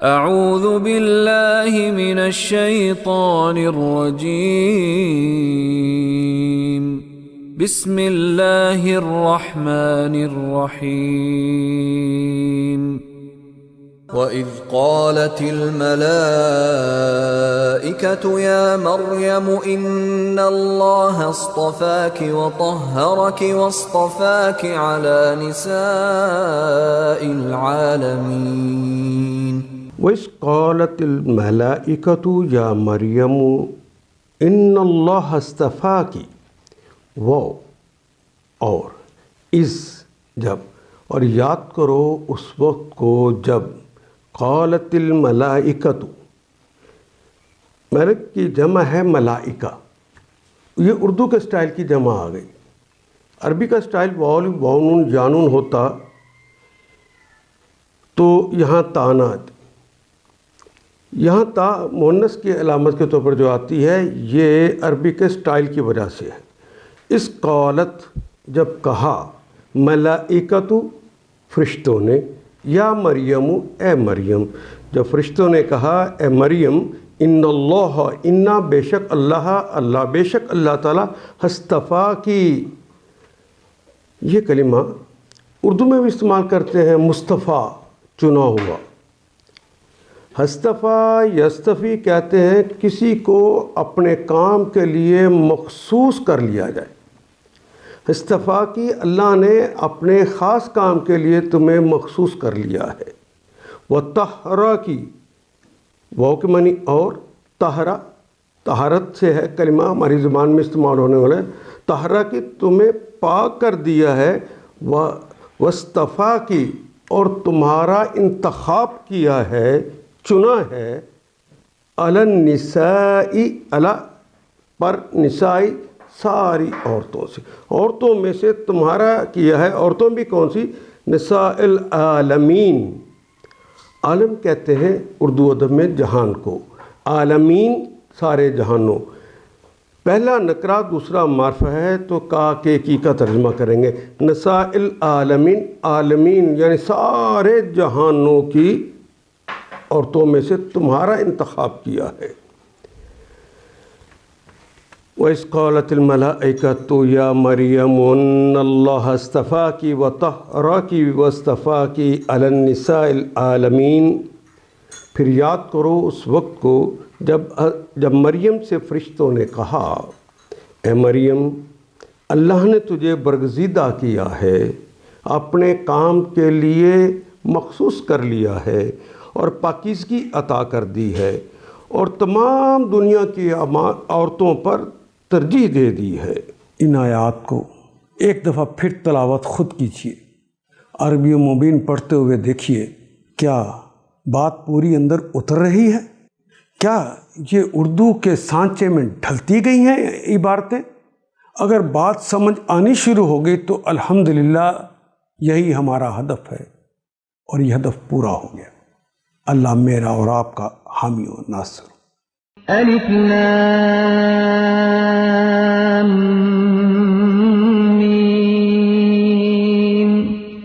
اعوذ باللہ من الشیطان الرجیم بسم اللہ الرحمن الرحیم وَإِذْ قَالَتِ الْمَلَائِكَةُ يَا مَرْيَمُ إِنَّ اللَّهَ اصْطَفَاكِ وَطَهَّرَكِ وَاصْطَفَاكِ عَلَى نِسَاءِ الْعَالَمِينَ وَإِذْ قَالَتِ الْمَلَائِكَةُ يَا مَرْيَمُ إِنَّ اللَّهَ اصْطَفَاكِ وہ اور اس جب اور یاد کرو اس وقت کو جب قالت الملائکۃ، ملک کی جمع ہے ملائکہ، یہ اردو کے سٹائل کی جمع آ گئی۔ عربی کا سٹائل واو واؤن جانون ہوتا تو یہاں تانات، یہاں تا مؤنث کی علامت کے طور پر جو آتی ہے یہ عربی کے سٹائل کی وجہ سے ہے۔ اس قالت جب کہا ملائکۃ فرشتوں نے، یا مریم اے مریم، جب فرشتوں نے کہا اے مریم، ان اللہ انا بے شک اللہ بے شک اللہ تعالیٰ اصطفیٰ کی، یہ کلمہ اردو میں بھی استعمال کرتے ہیں، مصطفیٰ چنا ہوا۔ اصطفیٰ یصطفی کہتے ہیں کسی کو اپنے کام کے لیے مخصوص کر لیا جائے۔ اصطفیٰ کی اللہ نے اپنے خاص کام کے لیے تمہیں مخصوص کر لیا ہے۔ وطہرا کی واو کے معنی اور، طہرا طہارت سے ہے کلمہ ہماری زبان میں استعمال ہونے والا ہے، طہرا کی تمہیں پاک کر دیا ہے، واصطفیٰ کی اور تمہارا انتخاب کیا ہے، چنا ہے، علی النساء علی پر نسائی ساری عورتوں سے، عورتوں میں سے تمہارا کیا ہے، عورتوں بھی کون سی؟ نساء العالمین، عالم کہتے ہیں اردو ادب میں جہان کو، عالمین سارے جہانوں، پہلا نکرہ دوسرا معرفہ ہے تو کا کے کی کا ترجمہ کریں گے، نساء العالمین، عالمین یعنی سارے جہانوں کی عورتوں میں سے تمہارا انتخاب کیا ہے۔ وَإِذْ قَالَتِ الْمَلَائِكَةُ يَا مَرْيَمُ إِنَّ اللَّهَ اصْطَفَاكِ وَطَهَّرَكِ وَاصْطَفَاكِ عَلَى النِّسَاءِ الْعَالَمِينَ، پھر یاد کرو اس وقت کو جب مریم سے فرشتوں نے کہا اے مریم، اللہ نے تجھے برگزیدہ کیا ہے، اپنے کام کے لیے مخصوص کر لیا ہے اور پاکیزگی عطا کر دی ہے، اور تمام دنیا کی عورتوں پر ترجیح دے دی ہے۔ ان آیات کو ایک دفعہ پھر تلاوت خود کیجیے، عربی مبین پڑھتے ہوئے دیکھیے کیا بات پوری اندر اتر رہی ہے، کیا یہ اردو کے سانچے میں ڈھلتی گئی ہیں عبارتیں؟ اگر بات سمجھ آنی شروع ہو گئی تو الحمدللہ یہی ہمارا ہدف ہے، اور یہ ہدف پورا ہو گیا۔ اللہ میرا اور آپ کا حامی و ناصر۔ الف لام